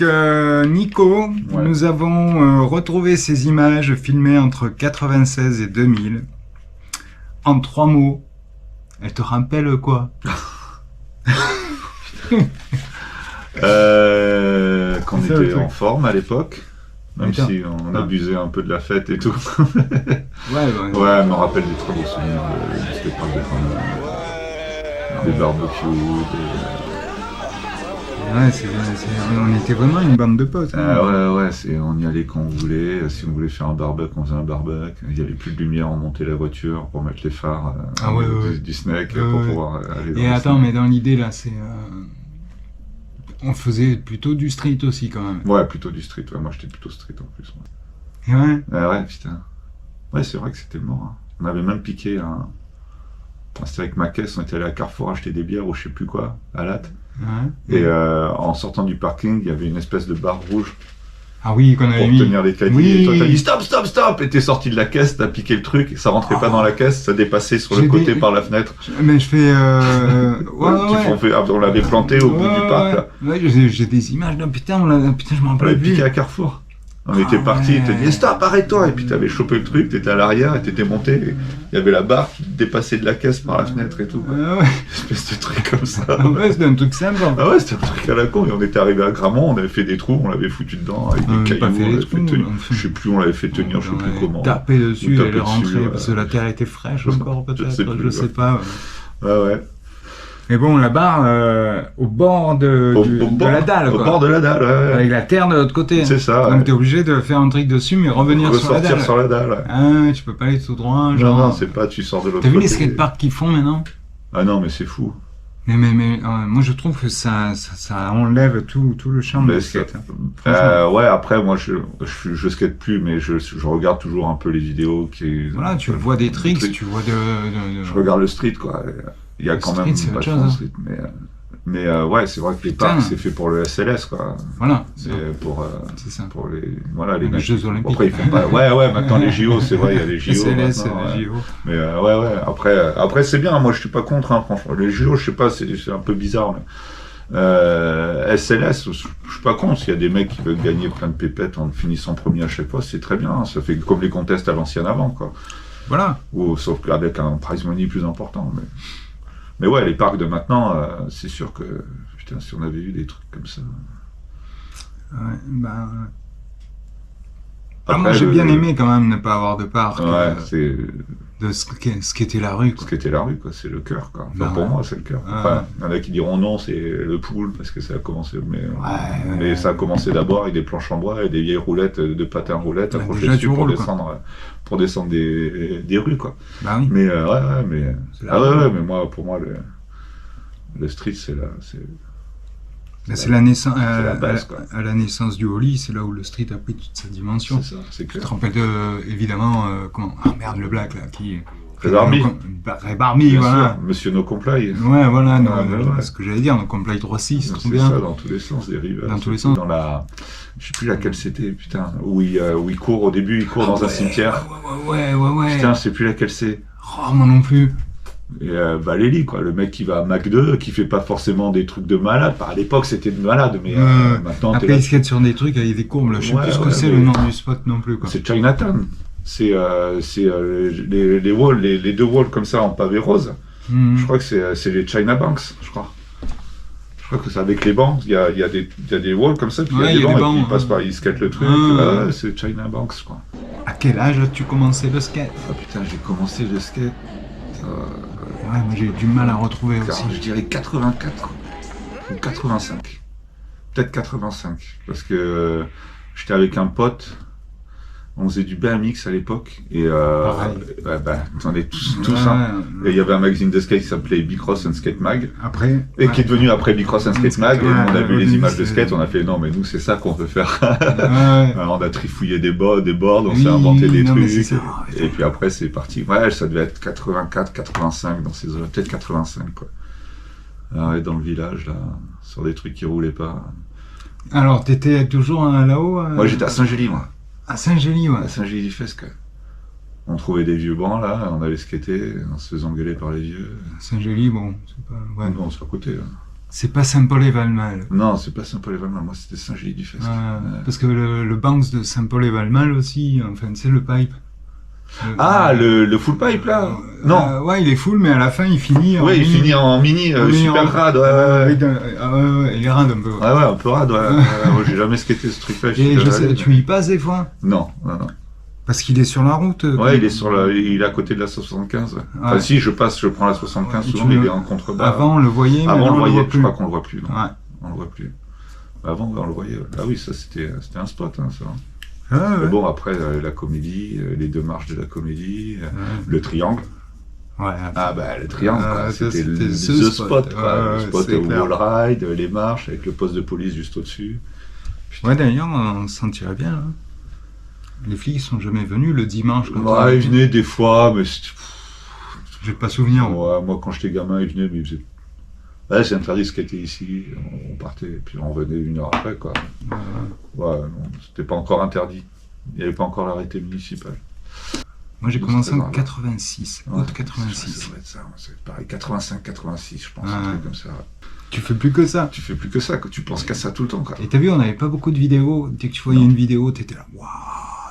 avec Nico, nous avons retrouvé ces images filmées entre 96 et 2000. En 3 mots, elles te rappellent quoi? Qu'on était en forme à l'époque, même si on abusait un peu de la fête et tout. Ouais, mais on rappelle des très beaux souvenirs du spectacle de fin d'année. Des barbecues, Ouais, on était vraiment une bande de potes. Ouais, on y allait quand on voulait. Si on voulait faire un barbecue, on faisait un barbecue. Il n'y avait plus de lumière, on montait la voiture pour mettre les phares du snack pour pouvoir aller dans Et attends, mais dans l'idée là, on faisait plutôt du street aussi quand même. Ouais, plutôt du street. Ouais, moi j'étais plutôt street en plus. Ouais. Ouais, putain. Ouais, c'est vrai que c'était mort. Hein. On avait même piqué un... C'était avec ma caisse, on était allé à Carrefour acheter des bières ou je sais plus quoi, à Latte. Ouais. Et en sortant du parking, il y avait une espèce de barre rouge. Ah oui, qu'on avait mis. Pour tenir les caddies. Oui. Et toi, t'as dit stop! Et t'es sorti de la caisse, t'as piqué le truc, et ça rentrait pas dans la caisse, ça dépassait sur le côté par la fenêtre. Mais je fais. On l'avait planté au bout du parc. Là. Ouais, j'ai des images d'un putain, je m'en rappelle. On l'avait piqué à Carrefour. On était parti, il te dit stop, arrête-toi, et puis t'avais chopé le truc, t'étais à l'arrière, et t'étais monté, et il y avait la barre qui dépassait de la caisse par la fenêtre et tout. Ouais. Espèce de truc comme ça. Ouais, c'était un truc simple. Ah ouais, c'était un truc à la con, et on était arrivé à Gramont, on avait fait des trous, on l'avait foutu dedans, avec des cailloux, je sais plus, on l'avait fait tenir, je sais plus comment. Taper dessus et le rentrer, parce que la terre était fraîche encore peut-être, je sais pas. Ouais. Mais bon, la barre au bord de la dalle, quoi. Au bord de la dalle, ouais. Avec la terre de l'autre côté. C'est ça, Donc t'es obligé de faire un truc dessus, mais revenir sur la dalle. Ressortir sur la dalle, ouais. Ah, tu peux pas aller tout droit, genre... Non, c'est pas, tu sors de l'autre côté. T'as vu les skateparks qu'ils font maintenant? Ah non, mais c'est fou. Mais moi je trouve que ça enlève tout le charme du skate. Ouais, après moi je skate plus, mais je regarde toujours un peu les vidéos qui... Voilà, tu vois des tricks, tu vois Je regarde le street, quoi. Il y a quand même vachement de street, mais ouais, c'est vrai que les parcs c'est fait pour le SLS, quoi. Voilà. C'est pour les Jeux Olympiques. Après ils font pas. Ouais, maintenant les JO, c'est vrai, il y a les JO. SLS, les JO. Mais ouais. Après c'est bien. Moi je suis pas contre, hein, franchement. Les JO, je sais pas, c'est un peu bizarre. Mais... SLS, je suis pas contre. S'il y a des mecs qui veulent gagner plein de pépettes en finissant premier à chaque fois, c'est très bien. Hein. Ça fait comme les contests à l'ancienne avant, quoi. Voilà. Ou sauf avec un prize money plus important. Mais ouais, les parcs de maintenant, c'est sûr que, putain, si on avait eu des trucs comme ça... Ouais, Après, moi j'ai bien aimé quand même ne pas avoir de parc. Ouais, c'est... De skater la rue, quoi. Skater la rue, quoi, c'est le cœur, quoi. Enfin, pour moi, c'est le cœur. Enfin, il y en a qui diront non, c'est le pool, parce que ça a commencé... Mais ça a commencé d'abord avec des planches en bois et des vieilles roulettes, de patins roulettes accrochées dessus pour descendre des rues, quoi. Bah oui. Mais mais moi, pour moi, le street, c'est là... C'est la naissance, la base, quoi. à la naissance du Holly, c'est là où le street a pris toute sa dimension. C'est ça, c'est clair. Tu te rappelles évidemment, comment... Ah merde, le black, là, qui... Red Army. Red Army, voilà. Monsieur No Comply. Ouais, voilà, ce que j'allais dire, No Comply 3.6, c'est trop bien. C'est ça, dans tous les sens, des rives. Dans tous les sens. Dans la... Je sais plus laquelle c'était, putain, où il court, au début, il court dans un cimetière. Ouais. Putain, je sais plus laquelle c'est. Oh, moi non plus. Et Valérie, quoi, le mec qui va à Mac 2, qui fait pas forcément des trucs de malade. À l'époque, c'était de malade, mais maintenant... Après, il skate sur des trucs avec des courbes, je sais plus ce que c'est le nom du spot non plus, quoi. C'est Chinatown. C'est les walls, les deux walls comme ça en pavé rose. Je crois que c'est les China Banks, je crois. Je crois que c'est avec les bancs, il y a des walls comme ça, puis il y a des bancs, et puis ils passent par, ils skatent le truc. C'est China Banks, je crois. À quel âge as-tu commencé le skate? Ah putain, j'ai commencé le skate... Ouais, moi j'ai du mal à retrouver aussi. Je dirais 84 ou 85. Peut-être 85. Parce que j'étais avec un pote, on faisait du BMX à l'époque. Et on est tous hein. Et il y avait un magazine de skate qui s'appelait Bicross and Skate Mag. Après. Et qui est devenu après Bicross and Skate Mag. Et on a vu les images de skate, on a fait non, mais nous c'est ça qu'on veut faire. Alors, on a trifouillé des boards, on s'est inventé des trucs. Et puis après c'est parti. Ouais, ça devait être 84, 85 dans ces zones, peut-être 85 quoi. Ouais, dans le village là, sur des trucs qui roulaient pas. Alors t'étais toujours là-haut Moi j'étais à Saint-Gély, moi. À Saint-Gély, ouais. À Saint-Gély-du-Fesque. On trouvait des vieux bancs là, on allait skater, on se faisait engueuler par les vieux. Saint-Gély, bon, c'est pas... Ouais. Non, c'est à côté. Là. C'est pas Saint-Paul-et-Valmal. Non, c'est pas Saint-Paul-et-Valmal. Moi, c'était Saint-Gély-du-Fest. Parce que le Banks de Saint-Paul-et-Valmal aussi, enfin, c'est le pipe. Le full pipe, là non. Ouais, il est full, mais à la fin, il finit en mini. Il finit en mini, super rade, il est rade un peu. Ouais, un peu rade, Moi, j'ai jamais skaté ce truc-là. Et tu y passes des fois? Non. Parce qu'il est sur la route. Ouais, il est à côté de la 75. Enfin, si, je prends la 75, souvent, mais il est en contrebas. Avant, on le voyait, Avant, on le voyait, je plus. crois qu'on le voit plus. Non. Ouais. On le voit plus. Avant, on le voyait. Ah oui, ça, c'était un spot, ça. Ouais. Bon, après, la comédie, les 2 marches de la comédie, le triangle. Ouais. Le triangle, c'était the spot, quoi. Le spot au wall ride, les marches, avec le poste de police juste au-dessus. Putain. Ouais, d'ailleurs, on se sentirait bien, hein. Les flics sont jamais venus le dimanche. Ils venaient des fois, mais j'ai pas souvenir. Ouais, moi, quand j'étais gamin, ils venaient, mais ils faisaient... Ouais, c'est interdit de skater ici. On partait, puis on revenait 1 heure après, quoi. Ouais, non, c'était pas encore interdit. Il n'y avait pas encore l'arrêté municipal. Moi, j'ai commencé en 86, août 86. Ça doit être ça, c'est pareil, 85, 86, je pense, un truc comme ça. Tu fais plus que ça. Tu fais plus que ça, tu penses qu'à ça tout le temps, quoi. Et t'as vu, on n'avait pas beaucoup de vidéos. Dès que tu voyais une vidéo, t'étais là, waouh.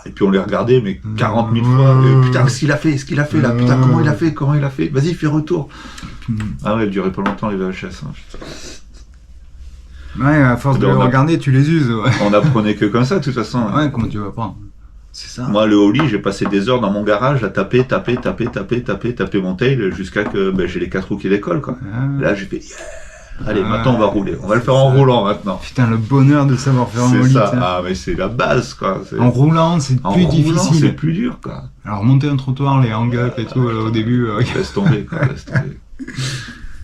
Et puis on les regardait, mais 40 000 fois. Et putain, ce qu'il a fait là, putain, comment il a fait, vas-y, fais retour. Ah ouais, elle durait pas longtemps les VHS. Ouais, à force de les regarder, tu les uses. Ouais. On apprenait que comme ça, de toute façon. Ouais, comment tu vas apprendre? C'est ça. Moi, le ollie, j'ai passé des heures dans mon garage à taper mon tail jusqu'à que j'ai les 4 roues qui décollent, quoi. Là, j'ai fait allez, maintenant on va rouler. On va le faire en roulant maintenant. Putain, le bonheur de savoir faire en ollie. C'est ça. Mais c'est la base, quoi. En roulant, c'est plus difficile. C'est plus dur, quoi. Alors, monter un trottoir, les hang-up et tout, au début. Laisse tomber, quoi.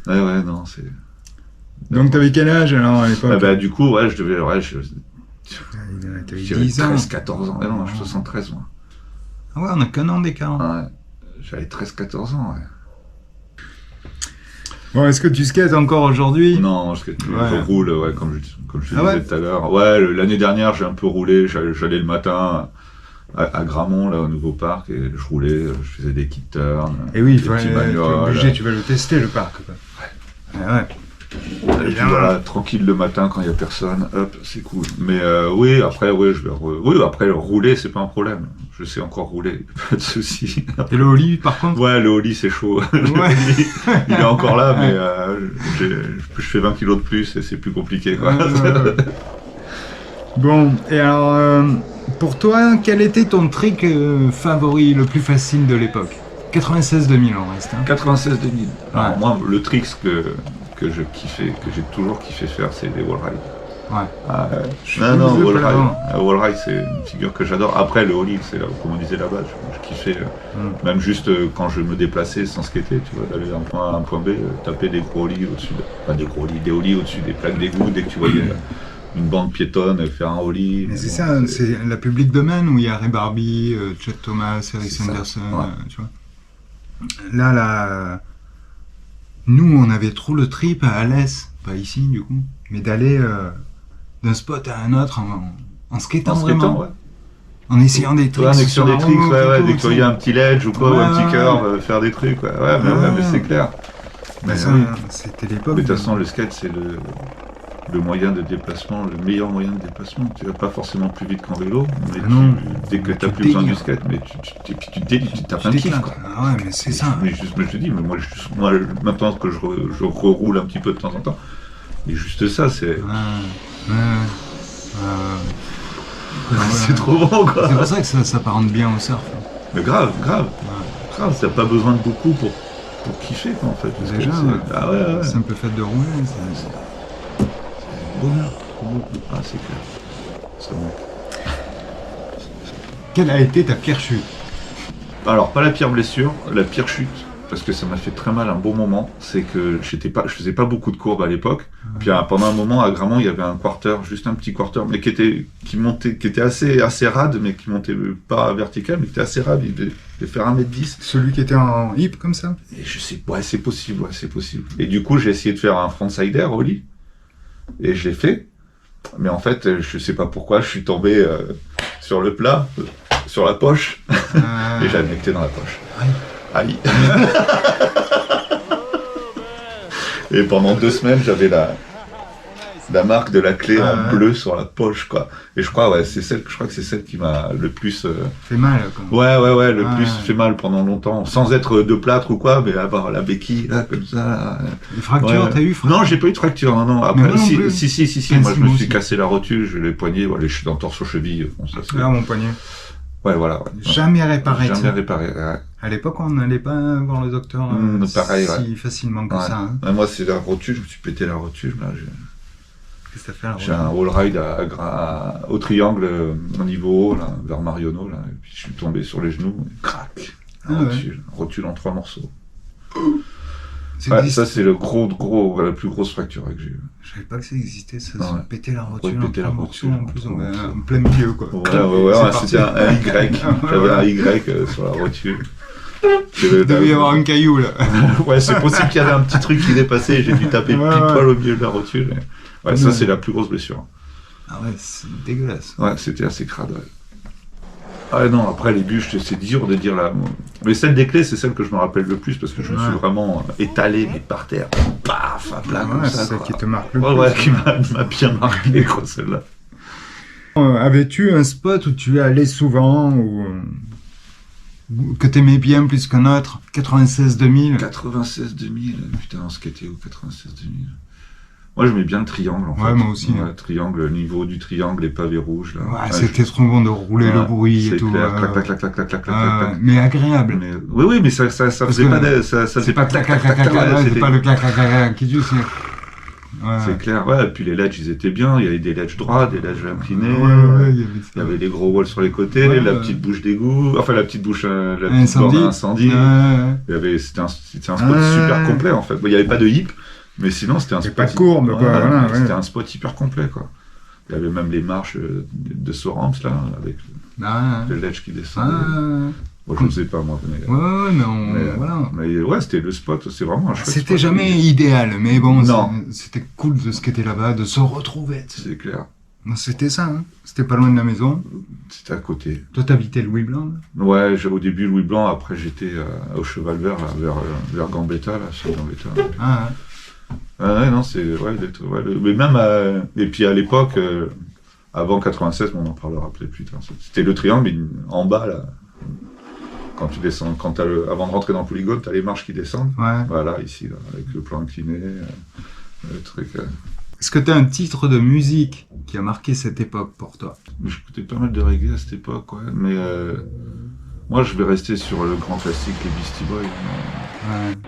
Ouais, non, c'est. Donc, t'avais quel âge alors à l'époque? Du coup, je devais. T'avais j'avais 10 ans. 13-14 ans. Non, je suis 73, moi. Ah ouais, on a qu'un an d'écart. Ouais. J'avais 13-14 ans, ouais. Bon, est-ce que tu skates encore aujourd'hui? Non, je roule, comme je disais tout à l'heure. Ouais, l'année dernière, j'ai un peu roulé. J'allais le matin à Gramont, là, au nouveau parc, et je roulais, je faisais des kick turns. Et oui, tu es obligé, tu vas le tester, le parc, quoi. Ouais. Et puis voilà, tranquille le matin quand il n'y a personne, hop, c'est cool. Mais oui, après, après rouler, c'est pas un problème. Je sais encore rouler, pas de souci. Et le ollie, par contre? Ouais, le ollie, c'est chaud. Ouais. Il est encore là, mais je fais 20 kilos de plus et c'est plus compliqué, quoi. Bon, et alors, pour toi, quel était ton trick favori, le plus facile de l'époque? 96-2000, on reste. Hein. 96-2000. Alors moi, le trick que je kiffais, que j'ai toujours kiffé faire, c'est les wall rides. Ouais. Wall ride, c'est une figure que j'adore. Après, le ollie, c'est comme on disait là-bas, je kiffais, même juste quand je me déplaçais sans skater, tu vois, d'aller d'un point A à un point B, taper des gros ollies au-dessus, des ollies au-dessus des plaques d'égout, dès que tu voyais une bande piétonne, faire un ollie. Mais c'est ça, c'est la public domaine où il y a Ray Barbie, Chad Thomas, Eric Sanderson, tu vois. Là, nous, on avait trop le trip à Alès, pas ici du coup, mais d'aller d'un spot à un autre en skatant vraiment. Ouais. En essayant des tricks. En essayant des tricks, dès que tu voyais un petit ledge ou quoi, ou un petit curve, faire des trucs, mais c'est clair. Mais ça, c'était l'époque. Mais de toute façon, le skate, c'est le moyen de déplacement, le meilleur moyen de déplacement. Tu vas pas forcément plus vite qu'en vélo, mais dès que tu n'as plus besoin du skate, mais tu tapes un kiff. Ah ouais, mais c'est ça. Mais je te dis, moi maintenant que je reroule un petit peu de temps en temps, et juste ça, c'est... c'est trop bon, quoi. C'est pour ça que ça s'apparente bien au surf. Mais grave. T'as pas besoin de beaucoup pour kiffer, quoi, en fait. Déjà, c'est un peu fait de rouler. Bonheur. C'est clair. C'est bon. Quelle a été ta pire chute? Alors, pas la pire blessure, la pire chute, parce que ça m'a fait très mal un bon moment, c'est que je faisais pas beaucoup de courbes à l'époque. Puis pendant un moment, à Gramont, il y avait un quarter, juste un petit quarter, mais qui était assez rade, mais qui montait pas vertical, mais qui était assez rade, il devait faire 1m10. Celui qui était en hip comme ça? Et je sais, c'est possible. Et du coup, j'ai essayé de faire un frontsider au lit. Et je l'ai fait, mais en fait, je sais pas pourquoi, je suis tombé sur le plat, sur la poche, et j'ai connecté dans la poche. Aïe. Et pendant 2 semaines, j'avais la marque de la clé en bleu sur la poche, quoi. Et je crois que c'est celle qui m'a le plus fait mal, quoi. Ouais, le plus fait mal pendant longtemps, sans être de plâtre ou quoi, mais avoir la béquille là comme ça. Les fractures, t'as eu Non, j'ai pas eu de fracture, non. Après, si, moi je me suis cassé la rotule, j'ai les poignets, voilà, je suis dans torse cheville. Bon, ça, là, mon poignet. Ouais, voilà. Jamais réparé. Jamais réparé. Ouais. À l'époque, on n'allait pas voir le docteur si facilement que ça. Hein. Ouais, moi, c'est la rotule, je me suis pété la rotule. Là, qu'est-ce que t'as fait la rotule? J'ai un wall ride au triangle, au niveau haut, là, vers Marionneau, là, et puis je suis tombé sur les genoux, et crac, rotule en 3 morceaux. Ça, c'est la plus grosse fracture que j'ai eue. Je savais pas que ça existait, ça se pétait la rotule en 3 morceaux, en plus, en plein milieu, quoi. Ouais, c'était un Y. J'avais un Y sur la rotule. Il devait y avoir un caillou, là. Ouais, c'est possible qu'il y avait un petit truc qui dépassait et j'ai dû taper pile poil au milieu de la rotule. Ouais, ça, c'est la plus grosse blessure. Ah ouais, c'est dégueulasse. Ouais, c'était assez crade, ouais. Ah non, après les bûches, c'est dur de dire là. Mais celle des clés, c'est celle que je me rappelle le plus parce que je me suis vraiment étalé, mais par terre. Paf, à plat comme ça. C'est celle qui te marque le plus. Ouais, qui m'a bien marqué, quoi, celle-là. Avais-tu un spot où tu allais souvent ou que t'aimais bien plus qu'un autre? 96-2000. 96-2000, putain, ce qu'était au 96-2000. Moi, j'aimais bien le triangle, en fait. Ouais, moi aussi. Ouais, triangle, le niveau du triangle, les pavés rouges, là. Ouais, c'était trop bon de rouler le bruit et tout. Clair, clac. Mais agréable. Oui, mais ça faisait pas de... Ça c'est pas clac, c'est pas le clac qui tue, c'est clair, ouais. Et puis les ledges, ils étaient bien. Il y avait des ledges droits, des ledges inclinés. Il y avait des gros walls sur les côtés, la petite bouche d'égout. Enfin, la petite bouche, la petite borne à incendie. C'était un spot super complet, en fait. Il n'y avait pas de hip. Mais sinon, c'était un spot. Pas de courbe, quoi. C'était un spot hyper complet, quoi. Il y avait même les marches de Sorams, là, avec le ledge qui descendait. Moi, je ne sais pas, moi. Mais, voilà. Mais ouais, c'était le spot, c'est vraiment un chouette C'était spot. jamais idéal, mais bon, c'était cool de ce qui était là-bas, de se retrouver. C'est clair. C'était ça, hein. C'était pas loin de la maison. C'était à côté. Toi, t'habitais Louis Blanc, là? Ouais, au début Louis Blanc, après j'étais au Cheval Vert, là, vers Gambetta, là, sur Gambetta. Ouais, non, c'est... mais même... et puis à l'époque, avant 96, on en parlera peut-être plus tard. C'était le triangle, mais en bas, là. Quand tu descends, avant de rentrer dans le polygone, t'as les marches qui descendent. Ouais. Voilà, ici, là, avec le plan incliné, le truc... Est-ce que tu as un titre de musique qui a marqué cette époque pour toi? J'écoutais pas mal de reggae à cette époque, ouais. Mais moi, je vais rester sur le grand classique, les Beastie Boys.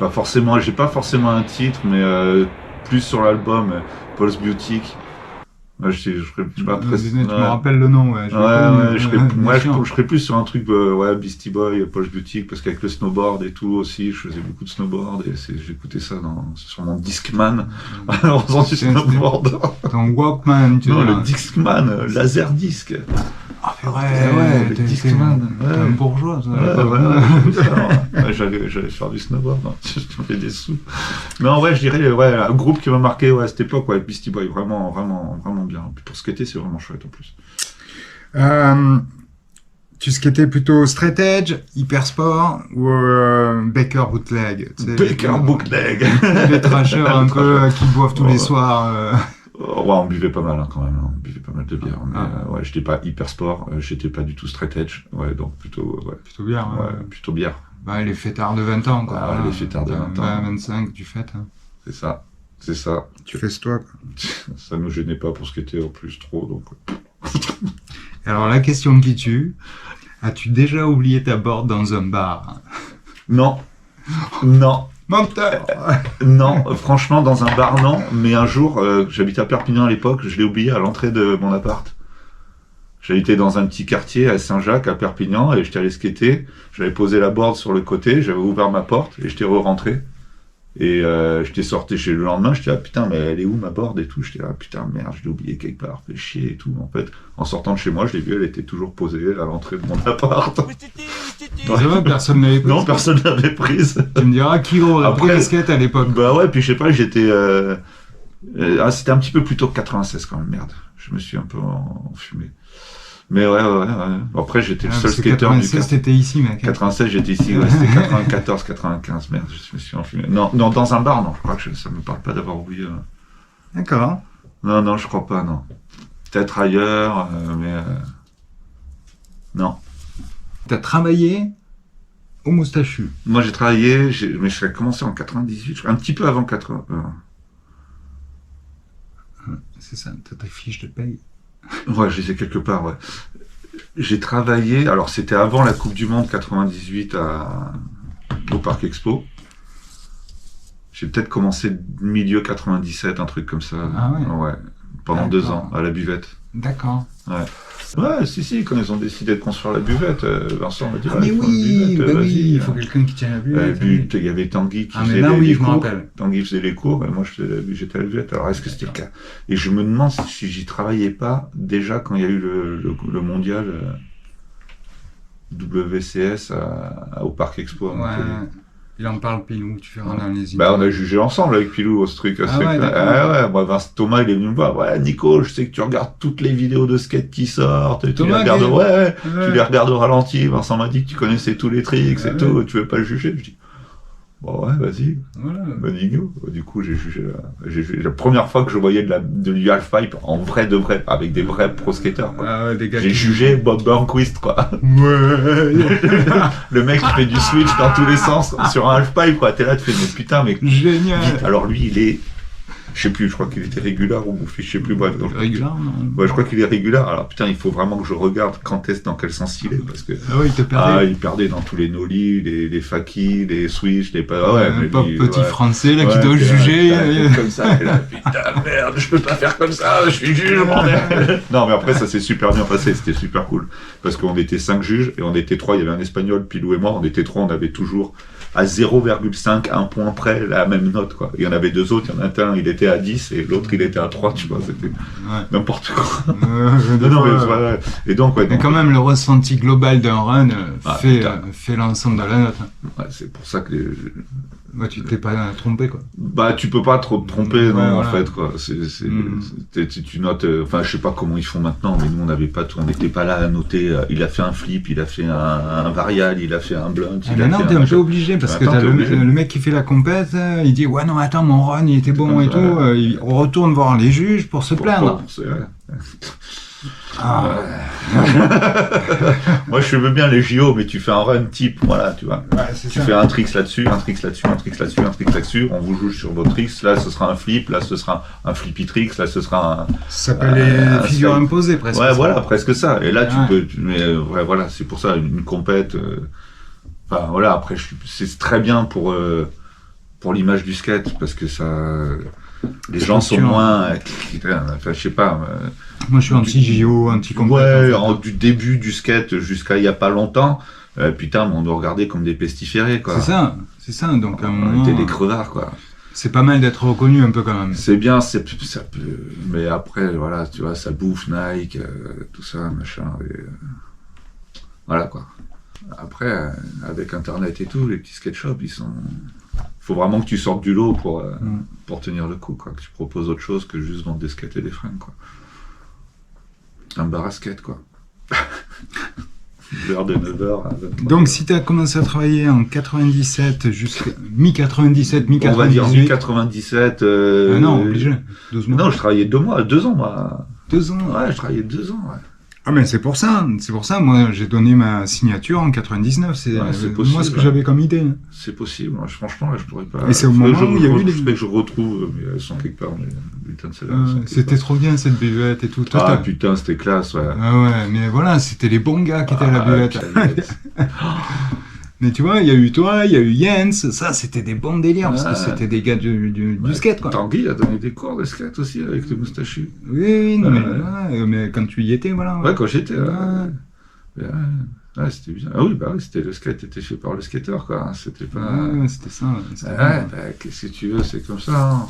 Pas forcément, j'ai pas forcément un titre, mais plus sur l'album, Paul's Boutique. Moi, je me rappelle le nom, ouais. Je serais plus sur un truc, Beastie Boy, Paul's Boutique, parce qu'avec le snowboard et tout aussi, je faisais beaucoup de snowboard et j'écoutais ça sur mon Discman, en faisant du snowboard. Ton Walkman, tu vois. Non, le Discman, laser disc. Ah, c'est vrai, le Discman. T'es un bourgeois, ça. J'allais faire du snowboard, je fais des sous. Mais en vrai, je dirais, un groupe qui m'a marqué à cette époque, Beastie Boy, vraiment bien. Pour skater, c'est vraiment chouette en plus. Tu skatais plutôt straight edge, hyper sport ou Baker bootleg? Baker bootleg. Les trashers un peu qui boivent tous les soirs. Ouais, on buvait pas mal quand même. On buvait pas mal de bière. Mais j'étais pas hyper sport. J'étais pas du tout straight edge. Ouais, donc plutôt bière. Ouais, plutôt bière. Bah, les fêtards de 20 ans, quoi. Les fêtards de 20 ans. 25, tu fêtes. Hein. C'est ça. Tu fais toi, quoi. Ça nous gênait pas pour skater en plus trop, donc. Alors, la question qui tue, as-tu déjà oublié ta board dans un bar? Non. Menteur. Non, franchement, dans un bar, non. Mais un jour, j'habitais à Perpignan à l'époque, je l'ai oublié à l'entrée de mon appart. J'habitais dans un petit quartier à Saint-Jacques, à Perpignan, et j'étais allé skater. J'avais posé la board sur le côté, j'avais ouvert ma porte, et j'étais rentré. Et j'étais sorti chez le lendemain, j'étais putain, mais elle est où ma board et tout? J'étais putain, merde, je l'ai oublié quelque part, fait chier et tout. En fait, en sortant de chez moi, je l'ai vu, elle était toujours posée à l'entrée de mon appart. Personne n'avait prise. Non, personne n'avait prise. Tu me diras qui aurait pris les skates à l'époque. Bah ouais, puis je sais pas, j'étais. C'était un petit peu plus tôt que 96 quand même, merde. Je me suis un peu enfumé. Mais ouais. Après, j'étais le seul skater 96, t'étais ici, mec. 96, j'étais ici, c'était 94, 95, merde, je me suis enfumé. Non, dans un bar, non, je crois que ça me parle pas d'avoir oublié. D'accord. Non, je crois pas, non. Peut-être ailleurs, mais... non. T'as travaillé au Moustachu? Moi, j'ai travaillé, mais j'ai commencé en 98, un petit peu avant 80. C'est ça, t'as tes fiches de paye. Ouais, je les ai quelque part, ouais. J'ai travaillé, alors c'était avant la Coupe du Monde 98 au Parc Expo. J'ai peut-être commencé milieu 97, un truc comme ça. Ah ouais? Ouais. Pendant 2 ans, à la buvette. D'accord. Ouais. Ouais, si, quand ils ont décidé de construire la buvette, Vincent m'a dit, mais oui, oui, il faut quelqu'un qui tienne la buvette. Il y avait Tanguy qui faisait les cours. Je me rappelle. Tanguy faisait les cours, et moi j'étais à la buvette. Alors est-ce que c'était le cas? Et je me demande si j'y travaillais pas déjà quand il y a eu le mondial WCS au Parc Expo. Ouais. Il en parle, Pilou, tu fais dans les on a jugé ensemble avec Pilou ce truc. Moi, Vincent Thomas, il est venu me voir. Ouais, Nico, je sais que tu regardes toutes les vidéos de skate qui sortent. Tu les regardes, tu les regardes au ralenti. Vincent m'a dit que tu connaissais tous les tricks et tout. Tu veux pas le juger? Je dis, bon, ouais, vas-y. Voilà. Nico. Du coup, j'ai jugé la première fois que je voyais du half-pipe en vrai de vrai, avec des vrais pro skaters. J'ai jugé Bob Burnquist, quoi. Ouais. Le mec qui fait du switch dans tous les sens sur un half-pipe, quoi. T'es là, tu fais, mais putain, mais. Génial. Alors lui, il est. Je sais plus, je crois qu'il était régulier ou bouffé, je sais plus, bref. Régulier, non? Ouais, je crois qu'il est régulier. Alors putain, il faut vraiment que je regarde dans quel sens il est, parce que... Ah ouais, il te perdait. Il perdait dans tous les nollies, les fakis, les switch, les... Petit français, là, qui doit juger. Comme ça, et là, putain, merde, je peux pas faire comme ça, je suis juge, bordel. Non, mais après, ça s'est super bien passé, c'était super cool. Parce qu'on était 5 juges, et on était 3, il y avait un Espagnol, Pilou et moi, on était 3, on avait toujours... à 0,5, 1 point près, la même note, quoi. Il y en avait 2 autres, il y en a un, il était à 10, et l'autre, il était à 3, tu vois, c'était n'importe quoi. Et donc, mais quand même, le ressenti global d'un run fait l'ensemble de la note. Ouais, c'est pour ça que tu t'es pas trompé, quoi. Tu peux pas trop te tromper, en fait, quoi. Tu notes, je sais pas comment ils font maintenant, mais nous, on n'était pas là à noter, il a fait un flip, il a fait un varial, il a fait un blunt. Maintenant, t'es un peu obligé, parce que t'as le mec qui fait la compète, il dit, ouais, non, attends, mon run, il était bon et tout, il retourne voir les juges pour se plaindre. Moi je veux bien les JO, mais tu fais un run type, voilà, tu vois. Tu fais un tricks là-dessus, un tricks là-dessus, un tricks là-dessus, un tricks là-dessus, on vous juge sur vos tricks, là ce sera un flip, là ce sera un flippy tricks, là ce sera un... Ça s'appelle les figures imposées presque. Ouais, voilà, presque ça. Et là tu peux... Mais voilà, c'est pour ça, une compète... après c'est très bien pour l'image du skate, parce que ça... Les gens sont moins... je sais pas... Moi, je suis anti-JO, anti-compète. Ouais, du début du skate jusqu'à il y a pas longtemps, putain, on nous regardait comme des pestiférés, quoi. C'est ça. Donc, on était des crevards, quoi. C'est pas mal d'être reconnu un peu quand même. C'est bien, ça peut... Mais après, voilà, tu vois, ça bouffe Nike, tout ça, machin. Voilà, quoi. Après, avec Internet et tout, les petits skate shops, ils sont... Faut vraiment que tu sortes du lot pour tenir le coup, quoi. Que tu proposes autre chose que juste vendre des skates et des fringues, quoi. Un bar à skate, quoi. L'heure de 9h à 23h. Donc, si tu as commencé à travailler en 97 jusqu'à mi-97, mi-98... On va dire mi-97... non, obligé. 12 mois. Non, je travaillais 2 ans, moi. 2 ans? Ouais, je travaillais 2 ans, ouais. Ah, mais c'est pour ça, moi j'ai donné ma signature en 99, c'est possible, moi ce que j'avais comme idée. C'est possible, moi, franchement, là je pourrais pas... Et c'est au moment où il y a eu les... Je que je retrouve, mais elles sont quelque part, mais putain, c'était trop bien cette buvette et tout. Toi, putain, c'était classe, ouais. Ah ouais, mais voilà, c'était les bons gars qui étaient à la buvette. Mais tu vois, il y a eu toi, il y a eu Jens, ça c'était des bons délires, parce que c'était des gars du skate, quoi. Tanguy a donné des cours de skate aussi avec le Moustachu. Oui, non, mais quand tu y étais, voilà. Ouais, quand j'étais, c'était bien. Ah oui, c'était le skate était fait par le skateur, quoi. C'était pas... Ouais, c'était ça. Qu'est-ce que tu veux, c'est comme ça,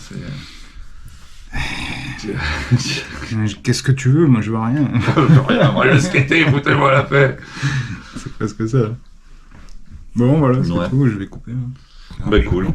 Qu'est-ce que tu veux? Moi, je veux rien. Je veux rien, moi, je skatais, foutez-moi la paix. C'est presque ça. Bon, voilà, c'est tout, je vais couper. Cool.